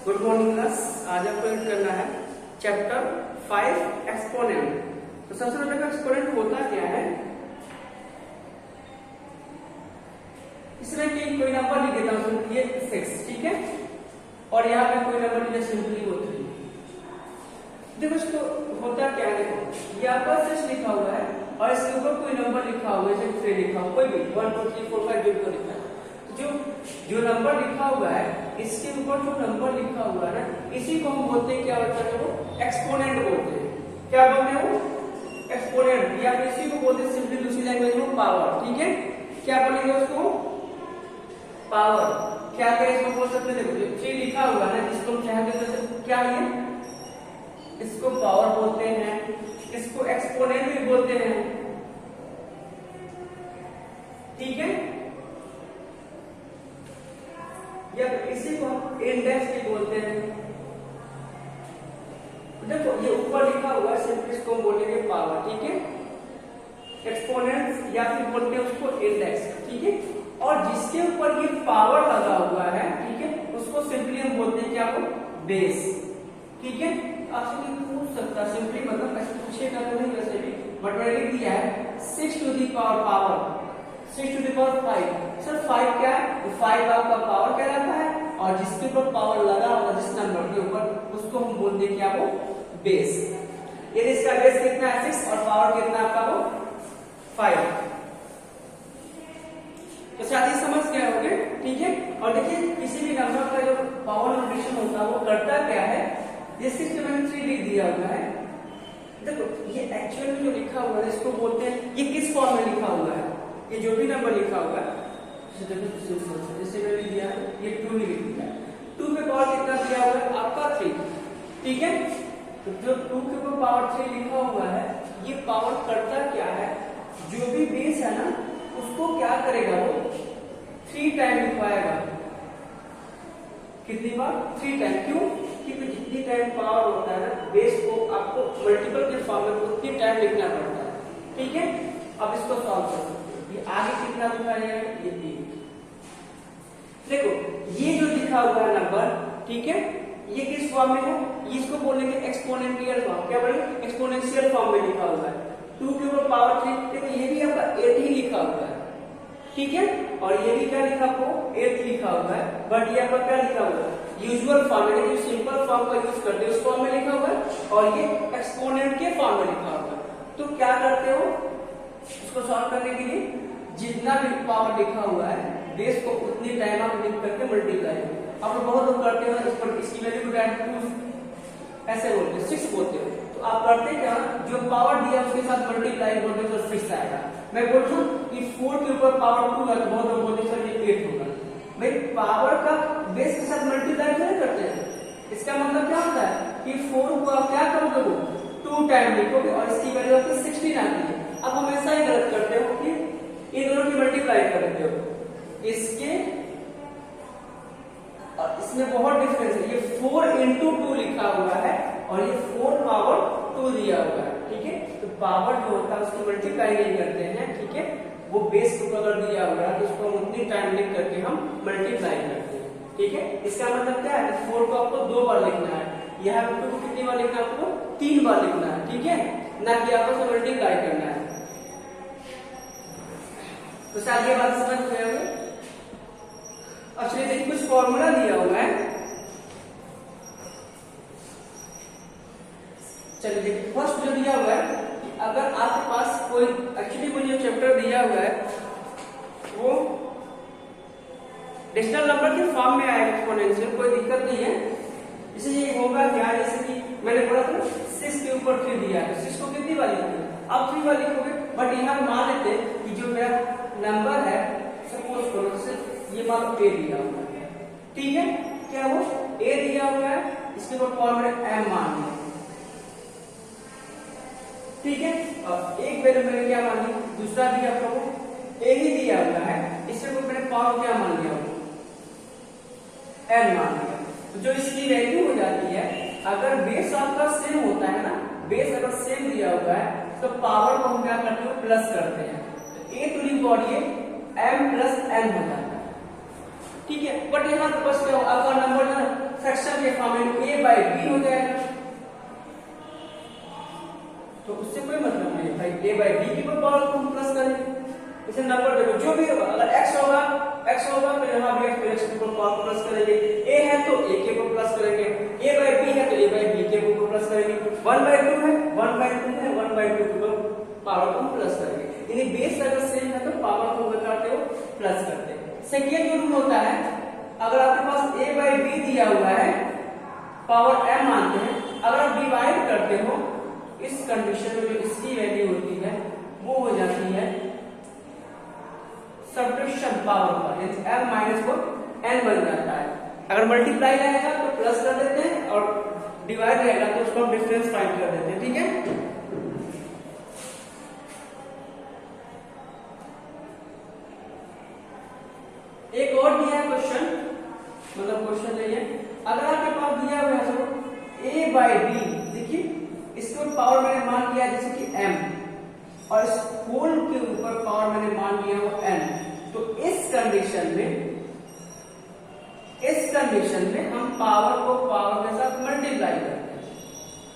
Good morning class. आज आपको read करना है चैप्टर 5 एक्सपोनेंट। तो सबसे पहले का एक्सपोनेंट होता क्या है, इसमें कि कोई नंबर लिख देता हूं, ये 6, ठीक है, और यहाँ पे कोई नंबर लिखा सिंपली वो 3। देखो इसको होता क्या है, देखो ये आपका 6 लिखा हुआ है और इसके ऊपर कोई नंबर लिखा हुआ है, जैसे 3 लिखा हुआ, कोई भी 1 2 3 4 5 जो लिखा है, जो नंबर लिखा हुआ है इसके ऊपर जो नंबर लिखा हुआ है ना, इसी को हम बोलते हैं क्या होता है, वो एक्सपोनेंट बोलते हैं। क्या बोलते हैं वो? एक्सपोनेंट, या फिर इसी को बोलते हैं सिंपली दूसरी लैंग्वेज में पावर। ठीक है, क्या बोलेंगे उसको? पावर। क्या क्या इसको बोल सकते हैं? देखो 3 लिखा हुआ है, इसको हम चाहेंगे तो क्या ये, इसको पावर बोलते हैं, इसको एक्सपोनेंट भी बोलते हैं। ठीक है, या इसी को हम इंडेक्स भी बोलते हैं। देखो ये ऊपर लिखा हुआ है, सिंपली इसको हम बोलेंगे पावर। ठीक है, एक्सपोनेंट या फिर बोलते हैं उसको इंडेक्स। ठीक है, और जिसके ऊपर ये पावर लगा हुआ है, ठीक है, उसको सिंपली हम बोलते हैं क्या, वो बेस। ठीक है, आपसे पूछ सकता है सिंपली, मतलब ऐसे पूछेगा तो नहीं वैसे भी, बट मैंने लिख दिया है 6 to the power 6 to the power 5। Sir 5 क्या है? 5 आपका पावर कहलाता है, और जिसके ऊपर पावर लगा होगा जिस नंबर के ऊपर, उसको हम बोलते हैं क्या, वो बेस। यदि इसका बेस कितना है 6 और पावर कितना आपका, वो 5। तो शायद ये समझ गए होंगे। ठीक है, और देखिए किसी भी नंबर का जो पावर नोटेशन होता है वो करता क्या है, ये 6 मैंने 3 लिख दिया हुआ है। देखो ये एक्चुअल में जो लिखा हुआ है इसको बोलते हैं, ये किस फॉर्म में लिखा हुआ है, ये जो भी नंबर लिखा हुआ है, जैसे मैंने दिया है ये 2 लिख दिया है, 2 पे पावर कितना दिया हुआ है आपका 3। ठीक है, तो जो 2 के ऊपर पावर 3 लिखा हुआ है, ये पावर करता क्या है, जो भी बेस है ना उसको क्या करेगा, वो 3 टाइम लिखवाएगा। कितनी बार? 3 टाइम। क्यों? क्योंकि जितनी टाइम पावर होता है ना बेस को, आपको मल्टीपल के फॉर्म में उतनी टाइम लिखना पड़ता है। ठीक है, अब इसको सॉल्व कर सकते हैं। ये आगे कितना लिखा जाएगा, ये 3। देखो ये जो लिखा हुआ है नंबर, ठीक है, ये किस फॉर्म में है, इसको बोलेंगे एक्सपोनेंशियल फॉर्म। क्या बोलेंगे? एक्सपोनेंशियल फॉर्म में लिखा हुआ है। 2 के ऊपर पावर 3, देखो ये भी आपका 8 ही लिखा हुआ है। ठीक है, और ये भी क्या लिखा आपको, 8 लिखा हुआ है, बट ये आपका क्या लिखा हुआ है, यूजुअल फॉर्म में, जो सिंपल फॉर्म का यूज करते हैं उस फॉर्म में लिखा हुआ है, और ये एक्सपोनेंट के फॉर्म में लिखा हुआ है। तो क्या करते हो इसको सॉल्व करने के लिए, जितना भी पावर लिखा हुआ है बेस को उतनी टाइम आप लिख करके मल्टीप्लाई करो। आप बहुत लोग करते हो इस पर, इसकी वैल्यू को 2 ऐसे बोलते हैं, 6 बोलते हो, तो आप करते क्या, जो पावर दिया उसके साथ मल्टीप्लाई बोलते हो तो 6 आएगा। मैं बोलता हूँ कि 4 के ऊपर पावर 2 है, तो बहुत लोग बोलते हैं सर ये 8 होगा। भाई पावर का बेस के साथ मल्टीप्लाई नहीं करते हैं, इसका मतलब क्या होता है कि 4 को आप क्या करोगे, 2 टाइम लिखोगे और इसकी वैल्यू आपकी 16 आती है। अब हमेशा ही गलत करते हो कि इन दोनों की मल्टीप्लाई करते हो, इसके और इसमें बहुत डिफरेंस है। ये 4 into 2 लिखा हुआ है और ये 4 पावर 2 दिया हुआ है। ठीक है, तो पावर जो होता है उसको मल्टीप्लाई नहीं करते हैं। ठीक है, वो बेस को अगर दिया हुआ है तो उसको हम उतनी टाइम लिख करके हम मल्टीप्लाई करते हैं। ठीक है, इसका मतलब क्या है, 4 को आपको 2 बार लिखना है, यहाँ 2 को कितनी बार लिखना है, आपको 3 बार लिखना है। ठीक है, ना कि आपको मल्टीप्लाई करना है। तो शायद ये बात समझ गए होंगे। अब चलिए देखिए कुछ फॉर्मूला दिया हुआ है। चलिए देखिए फर्स्ट जो दिया हुआ है कि अगर आपके पास कोई, एक्चुअली कोई जो चैप्टर दिया हुआ है वो डेसिमल नंबर के फॉर्म में आएगा एक्सपोनेंशियल, कोई दिक्कत नहीं है। इसलिए ये होगा क्या, जैसे कि मैंने बोला था 6 के ऊपर 3 दिया है, 6 को कितनी बार लिखोगे, आप 3 बार लिखोगे, बट यहाँ मान लेते हैं कि जो मेरा नंबर है, सपोज करो जैसे ये मान लो A दिया हुआ है। ठीक है, क्या वो A दिया हुआ है, इसके ऊपर पावर मैंने M मान लिया। ठीक है, अब एक वैल्यू मैंने क्या मान ली, दूसरा भी आपको A ही दिया हुआ है, इसके ऊपर मैंने पावर क्या मान लिया, M मान लिया। तो जो इसकी वैल्यू हो जाती है, अगर बेस आपका सेम होता है ना, बेस अगर सेम दिया हुआ है तो पावर को हम क्या करते हो, प्लस करते हैं। तो A टू दी पावर ये M प्लस N हो जाता है। ठीक है, बट यहाँ बस क्या आपका नंबर ना फ्रैक्शन के फॉर्म में a by b हो जाएगा, तो उससे कोई मतलब नहीं भाई, a by b की पावर को हम प्लस करेंगे। इसे नंबर देखो जो भी होगा, अगर x होगा तो यहाँ भी x के ऊपर पावर प्लस करेंगे, a है तो a के ऊपर प्लस करेंगे, a by b है तो a by b के ऊपर प्लस करेंगे, 1 by 2 है 1 by 2 है 1 by 2 के ऊपर पावर को प्लस करेंगे। यानी बेस अगर सेम है तो पावर को बताते हो प्लस करते हैं। सेकंड जो रूल होता है, अगर आपके पास a by b दिया हुआ है, पावर m मानते हैं, अगर आप डिवाइड करते हो, इस कंडीशन में जो इसकी वैल्यू होती है वो हो जाती है सब्ट्रैक्शन पावर का, यानी m माइनस को n बन जाता है। अगर मल्टीप्लाई रहेगा तो प्लस कर देते हैं और डिवाइड रहेगा तो उसको हम डिफरेंस फाइंड कर देते हैं, ठीक है। एक और दिया है क्वेश्चन, मतलब क्वेश्चन नहीं है, अगर आपके पास दिया हुआ है a by b, देखिए इसको पावर मैंने मान लिया जैसे कि m, और इस होल के ऊपर पावर मैंने मान लिया वो n, तो इस कंडीशन में हम पावर को पावर के साथ मल्टीप्लाई करते हैं।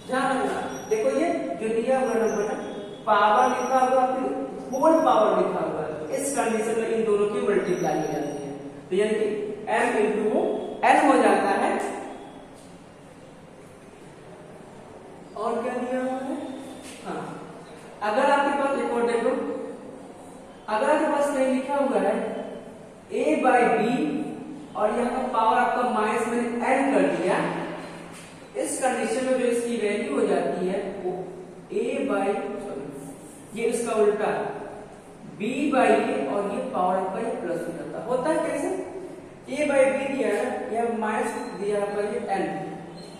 ध्यान रखना, देखो ये जो दिया हुआ नंबर है, पावर लिखा हुआ फिर होल पावर लिखा हुआ है, इस कंडीशन में इन दोनों की मल्टीप्लाई हो जाती है, तो यानी कि m इंटू n हो जाता है। और क्या दिया हुआ है, हाँ, अगर आपके पास एक और देखो, अगर आपके पास कहीं लिखा हुआ है a by b और यहाँ का पावर आपका माइनस में n कर दिया, इस कंडीशन में जो इसकी वैल्यू हो जाती है वो ये इसका उल्टा है, b by a, और ये पावर आपका ये प्लस हो जाता होता है। कैसे, a by b दिया है, यह माइनस दिया है ये n,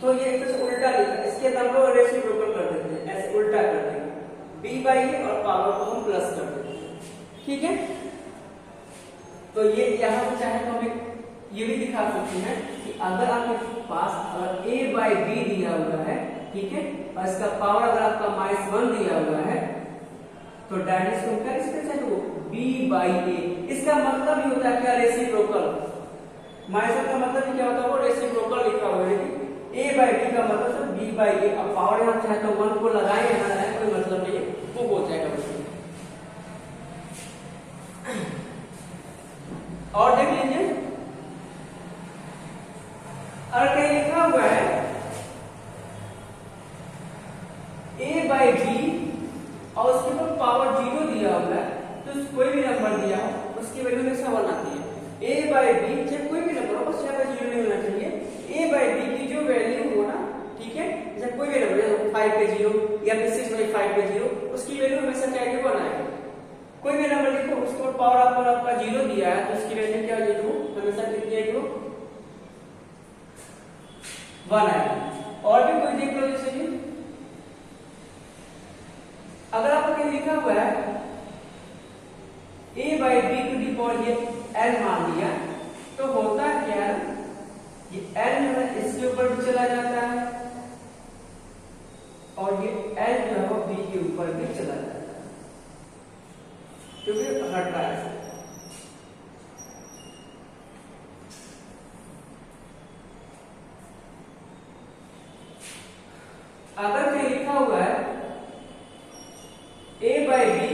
तो ये एक तरह उल्टा लिखा, इसके हम लोग रेसिप्रोकल कर देते हैं, ऐसे उल्टा कर देंगे, b by a और पावर को हम प्लस कर देते हैं, ठीक है। तो ये यहाँ पे चाहे तो हम ये भी दिखा सकते हैं कि अगर आपके पास अगर a by b दिया हुआ है, ठीक है, और इसका पावर अगर आपका -1 दिया हुआ है, तो डायरेक्ट इसको क्या लिख सकते हैं, b by a, इसका मतलब ही होता है क्या, रेसिप्रोकल। -1 का मतलब क्या होता है, वो रेसिप्रोकल लिखा हुआ है, a by b का मतलब b by a, अब पावर यहाँ चाहे तो 1 को लगाए या ना लगाए कोई मतलब नहीं है, वो हो जाएगा बस। और देख लीजिए, अगर कहीं लिखा हुआ है a by b और उसके ऊपर पावर 0 दिया हुआ है, तो कोई भी नंबर दिया हो उसकी वैल्यू हमेशा 1 आती है। a by b चाहे कोई भी नंबर हो, बस यहाँ पर 0 नहीं होना चाहिए। a by b की जो वैल्यू हो ना, ठीक है, जैसे कोई भी नंबर 5 पे 0 या फिर 6 by 5 पे 0, उसकी वैल्यू हमेशा क्या है, 1 आएगी। कोई भी नंबर लिखो, उसके ऊपर पावर आपका 0 दिया है, तो उसकी वैल्यू क्या हो, हमेशा कितनी आएगी, 1 आएगी। और भी कोई देख लो, जैसे कि अगर आपको कहीं लिखा हुआ है a by b to the power ये n मान लिया, तो होता क्या है, ये n जो है इसके ऊपर भी चला जाता है और ये n जो है b के ऊपर भी चला जाता है, क्योंकि हट रहा है। अगर कहीं लिखा हुआ है a by b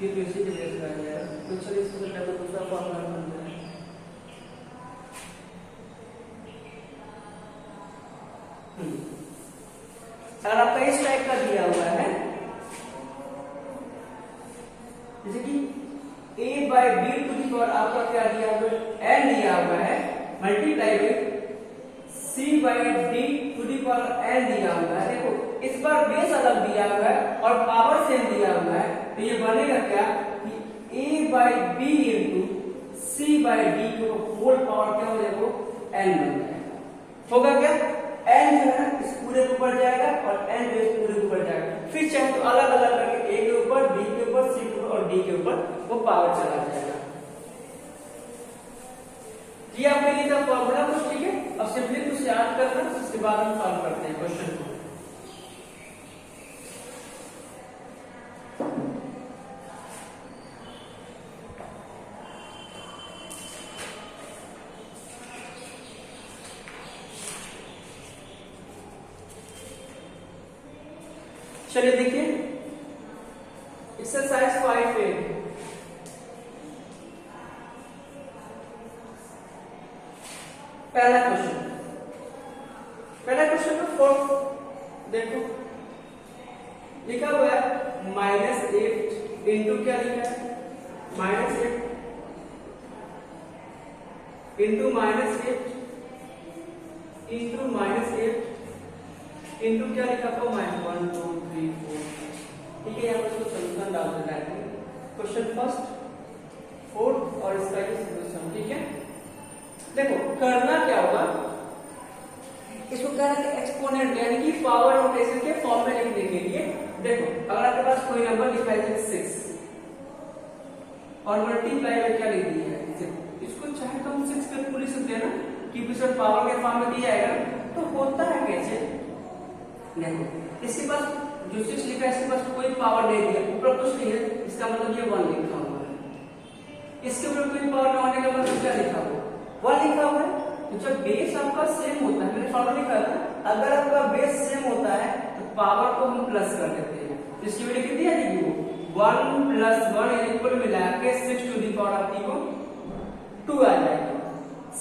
ये तो इसी के जैसे आ जाएगा, तो चलिए इसको तो दूसरा फॉर्मूला बन जाए। अगर आपका इस टाइप का दिया हुआ है, जैसे कि a by b to the power आपका क्या दिया हुआ है, n दिया हुआ है, multiply with c by d to the power n दिया हुआ है। देखो इस बार बेस अलग दिया हुआ है और पावर सेम दिया हुआ है, तो ये बनेगा क्या कि a by b into c by d को होल पावर क्या हो जाएगा, n बन जाएगा। होगा क्या, n जो है इस पूरे के ऊपर जाएगा और n जो इस पूरे के ऊपर जाएगा, फिर चाहे तो अलग अलग करके a के ऊपर, b के ऊपर, c के ऊपर और d के ऊपर वो पावर चला जाएगा। ये आपके लिए था फॉर्मूला कुछ, ठीक है। अब सिंपली कुछ याद करना, उसके बाद हम सॉल्व करते हैं क्वेश्चन को। चलिए देखिए एक्सरसाइज 5A। पहला क्वेश्चन में फोर्थ देखो लिखा हुआ है -8 इंटू क्या लिखा है, -8 इंटू -8 इंटू -8 इंटू क्या लिखा आपको -1 2 3 4। ठीक है, यहाँ पर इसको सोल्यूशन डाल देना है। क्वेश्चन फर्स्ट फोर्थ और इसका ये सोल्यूशन। ठीक है, देखो करना क्या होगा, इसको कहना है एक्सपोनेंट यानी कि पावर नोटेशन के फॉर्म में लिखने के लिए। देखो अगर आपके पास कोई नंबर लिखा है 6 और मल्टीप्लाई में क्या लिख दिया है 6, इसको चाहे तो हम 6 पे पूरी सकते हैं ना कि पिछले पावर के फॉर्म में दिया जाएगा। तो होता है कैसे, देखो इसके पास जो 6 लिखा है इसके पास कोई पावर नहीं दिया, ऊपर कुछ नहीं है, इसका मतलब ये 1 लिखा हुआ है। इसके ऊपर कोई पावर ना होने का मतलब क्या लिखा हुआ, 1 लिखा हुआ है। तो जब बेस आपका सेम होता है, मैंने फॉर्मूला लिखा था, अगर आपका बेस सेम होता है तो पावर को हम प्लस कर देते हैं। इसकी वैल्यू कितनी आ जाएगी, वो 1 + 1 इक्वल मिला के 6 टू दी पावर आपकी को 2 आ जाएगी।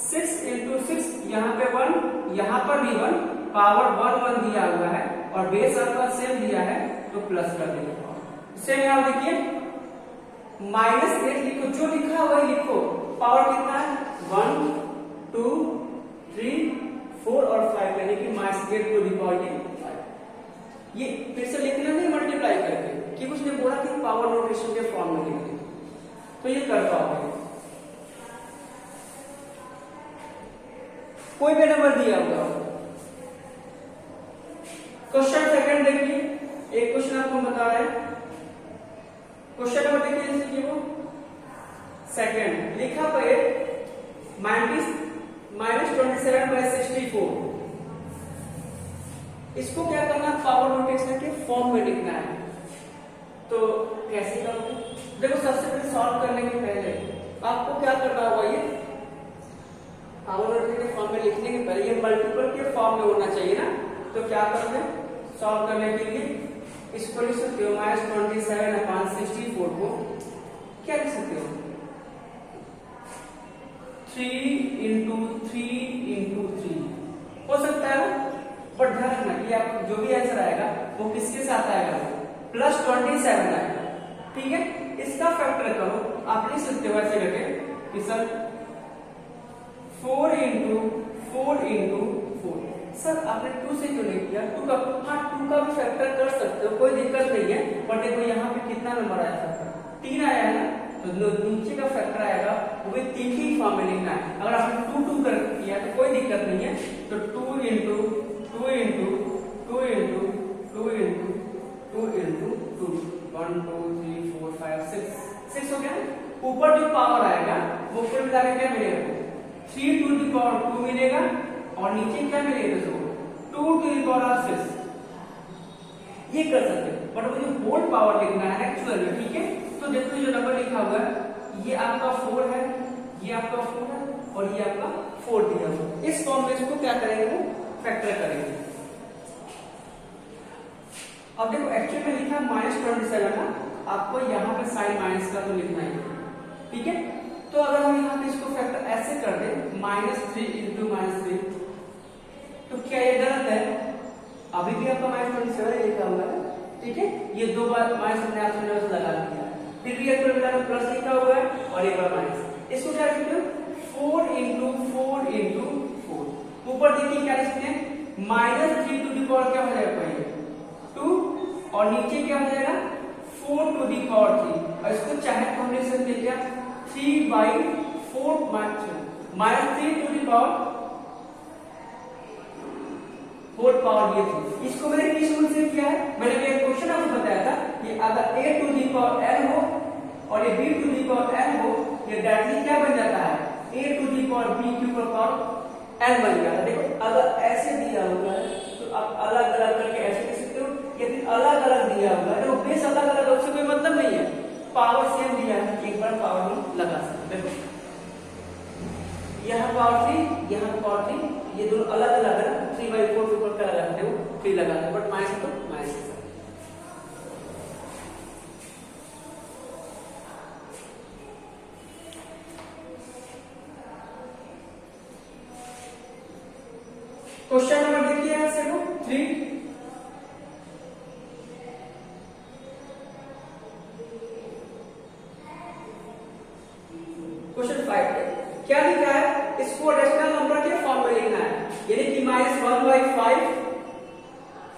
6 × 6 यहाँ पे 1, यहाँ पर भी 1, पावर 1 1 दिया हुआ है और बेस आपका सेम दिया है तो प्लस कर देंगे। सेम यहाँ देखिए -8 लिखो, जो लिखा हुआ है लिखो, पावर कितना है 1 2 3 4 और 5 यानी कि -8 टू दी पावर 5। ये फिर से लिखना नहीं मल्टीप्लाई करके, कि कुछ ने बोला कि पावर नोटेशन के फॉर्म में लिखते, तो ये कर पाओगे। कोई भी नंबर दिया होगा। क्वेश्चन सेकंड देखिए, एक क्वेश्चन आपको बता रहा है, क्वेश्चन नंबर देखिए जैसे वो सेकंड लिखा पे -27/64। इसको क्या करना, पावर नोटेशन के फॉर्म में लिखना है। तो कैसे करोगे, देखो सबसे पहले सॉल्व करने के पहले आपको क्या करना होगा, ये पावर नोटेशन के फॉर्म में लिखने के पहले ये मल्टीपल के फॉर्म में होना चाहिए ना। तो क्या करोगे, सॉल्व करने के लिए इसको लिख सकते हो -27/64 को क्या लिख सकते हो 3 × 3 × 3 हो सकता है, बट ध्यान रखना कि आप जो भी आंसर आएगा वो किसके साथ आएगा, +27 आएगा। ठीक है, इसका फैक्टर करो, आप लिख सकते हो ऐसे करके कि सर 4 × 4 × 4। सर आपने 2 से क्यों नहीं किया, 2 का भी फैक्टर कर सकते हो, कोई दिक्कत नहीं है। बट देखो यहाँ पे कितना नंबर आया था, 3 आया है ना, तो नीचे का फैक्टर आएगा वो भी 3 की फॉर्म में लिखना है। अगर आपने 2 कर किया तो कोई दिक्कत नहीं है। तो 2 × 2 × 2 × 2 × 2 × 2 1 2 3 4 5 6 हो गया। ऊपर जो पावर आएगा वो ऊपर मिला के क्या मिलेगा, 3 टू दी पावर 2 मिलेगा और नीचे क्या मिलेगा, 2 टू दी पावर 6। ये कर सकते हो, बट मुझे होल पावर लिखना है एक्चुअल में। ठीक है, तो देखो जो नंबर लिखा हुआ है ये आपका 4 है, ये आपका 4 है और ये आपका 4 दिया हुआ। इस फॉर्म में इसको क्या करेंगे, वो फैक्टर करेंगे। अब देखो एक्चुअल में लिखा -27 ना, आपको यहाँ पे साइन माइनस का तो लिखना ही है। ठीक है, तो अगर हम यहाँ पे इसको फैक्टर ऐसे कर दे -3 × -3, तो क्या ये गलत है, अभी भी आपका -27 लिखा हुआ है। ठीक है, ये 2 बार -27 लगा दिया, फिर भी एक बार प्लस लिखा हुआ है और एक बार माइनस। इसको क्या लिखते हो 4 × 4 × 4। ऊपर देखिए क्या लिखते हैं, -3 टू दी पावर क्या हो जाएगा पहले 2 और नीचे क्या हो जाएगा 4 टू दी पावर 3। और इसको चाहे तो हम लिख सकते हैं क्या 3/4 -3 टू दी पावर 4 पावर ये थी। इसको मैंने किस रूल से किया है, मैंने एक क्वेश्चन आपको बताया था कि अगर a to the power n हो और ये b to the power n हो, ये डायरेक्टली क्या बन जाता है a to the power b की ऊपर पावर n बन गया। देखो अगर ऐसे दिया हुआ है तो आप अलग अलग करके ऐसे लिख सकते हो, यदि अलग अलग दिया हुआ है तो बेस अलग अलग है उससे कोई मतलब नहीं है, पावर सेम दिया है एक बार पावर हम लगा सकते हैं। देखो यहाँ पावर 3 यहाँ पावर 3, ये दोनों अलग अलग है, 3/4 के ऊपर क्या लगाते हो 3 लगाते हो, बट माइनस तो माइनस है। क्वेश्चन नंबर देखिए यहां से 3। क्वेश्चन 5 क्या लिखा है, इसको रेशनल नंबर के फॉर्म में लिखना है, यानी कि -1/5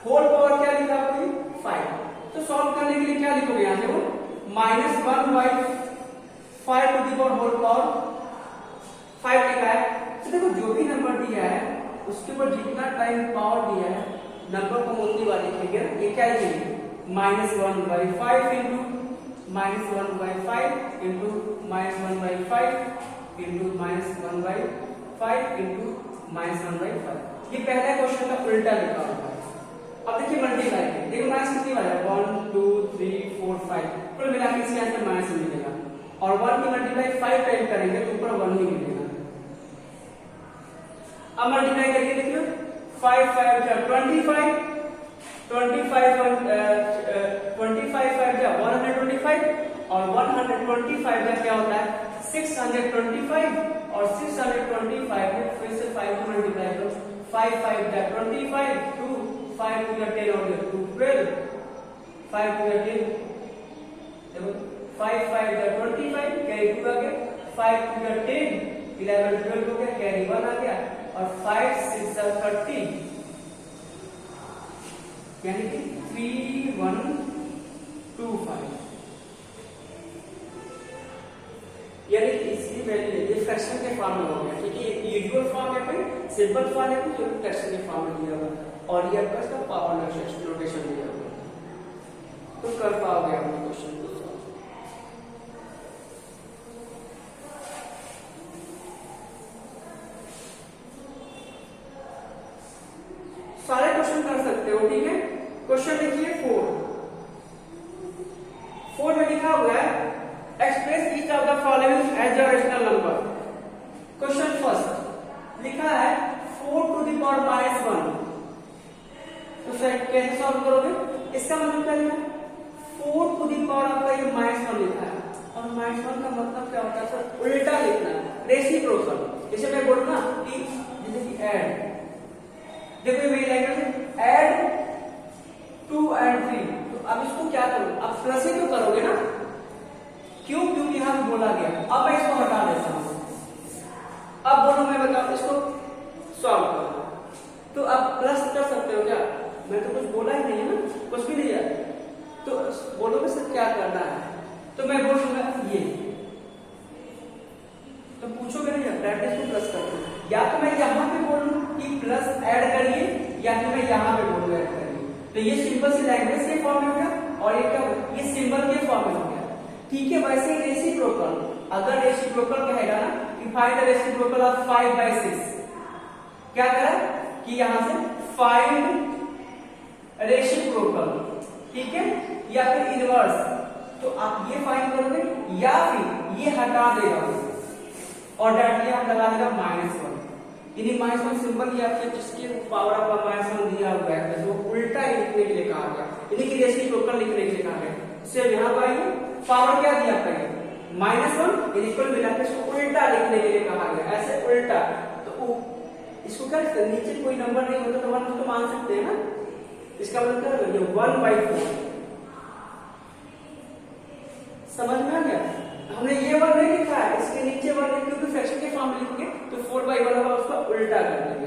होल पावर क्या लिखा आपको 5। तो सॉल्व करने के लिए क्या लिखोगे यहां से -1/5 to the power whole power 5 लिखा है। तो देखो जो भी नंबर दिया है उसके ऊपर जितना टाइम पावर दिया है नंबर को मोटी वाली लिखेंगे, ये क्या लिखेंगे -1/5 इंटू -1/5 इंटू -1/5 इंटू -1/5 इंटू -1/5। ये पहला क्वेश्चन का उल्टा लिखा हुआ है। अब देखिए मल्टीप्लाई करें, देखो माइनस कितनी बार है 1 2 3 4 5, कुल मिला के इसके आंसर माइनस मिलेगा, और 1 की मल्टीप्लाई 5 टाइम करेंगे तो ऊपर 1 ही मिलेगा। अब मल्टीप्लाई करिए, देखिए 5 5 जा 25, 25 5 जा 125, और 125 जा क्या होता है 625, और 625 में फिर से 5 को मल्टीप्लाई करो, 5 5 जा 25, 2 5 टू 10 हो गया 2 12, 5 टू 10 देखो 5 5 जा 25 कैरी 2 आ गया, 5 टू 10 11 12 हो गया, कैरी 1 आ गया, और 5 6 30 यानी कि 3125, यानी कि इसकी वैल्यू ये फ्रैक्शन के फॉर्म में हो गया, ठीक है। ये यूजुअल फॉर्म है, कोई सिंपल फॉर्म है, तो फ्रैक्शन के फॉर्म में दिया हुआ, और ये आपका इसका पावर नोटेशन दिया हुआ, तो कर पाओगे आप क्वेश्चन को सॉल्व। सारे क्वेश्चन कर सकते हो, ठीक है। क्वेश्चन देखिए 4 में लिखा हुआ है express each of the following as a rational number. Question first लिखा है 4 टू द पावर -1, तो सर कैसे सॉल्व करोगे, इसका मतलब क्या लिखा है 4 टू द पावर आपका ये -1 लिखा है, और -1 का मतलब क्या होता है सर उल्टा लिखना है, रेसिप्रोकल। जैसे मैं बोलूं ना कि जैसे कि ऐड, देखो मेरी लैंग्वेज है ऐड 2 and 3, तो अब इसको क्या करो, अब प्लस ही तो करोगे ना, क्यों, क्योंकि यहां पे बोला गया। अब मैं इसको हटा देता हूं, अब बोलो मैं बताऊं इसको सॉल्व करो, तो अब प्लस कर सकते हो क्या, मैं तो कुछ बोला ही नहीं है ना, कुछ भी नहीं है, तो बोलोगे सर क्या करना है, तो मैं बोलूंगा ये, तो पूछोगे नहीं प्रैक्टिस को प्लस कर दो, या तो मैं यहां पे बोलूं कि प्लस ऐड करिए, या फिर मैं यहां पे बोलूं ऐड करिए, तो ये सिंपल सी लैंग्वेज के फॉर्म में हो गया, और ये क्या ये सिंबल के फॉर्म में हो गया, ठीक है। वैसे ही रेसिप्रोकल, अगर रेसिप्रोकल कहेगा ना कि फाइंड द रेसिप्रोकल ऑफ 5/6, क्या करा कि यहां से फाइंड रेसिप्रोकल, ठीक है, या फिर इनवर्स, तो आप ये फाइंड करोगे, या फिर ये हटा देगा और डायरेक्टली आप लगा देगा -1, यानी -1 सिंबल या फिर जिसके पावर आपका -1 दिया हुआ है तो उल्टा लिखने के लिए कहा गया, यानी कि रेसिप्रोकल लिखने के लिए कहा गया। सिर्फ यहाँ पर आइए पावर क्या दिया आपका -1, इक्वल मिलाकर इसको उल्टा लिखने के लिए कहा गया, ऐसे उल्टा, तो इसको क्या लिखते हैं, नीचे कोई नंबर नहीं होता तो 1 तो मान सकते हैं ना, इसका मतलब क्या है 1/4, समझ में आ गया। हमने ये वर्ड नहीं लिखा है, इसके नीचे वर्ड, क्योंकि फ्रैक्शन के फॉर्म में लिखोगे तो 4/1 होगा, उसका उल्टा कर देंगे।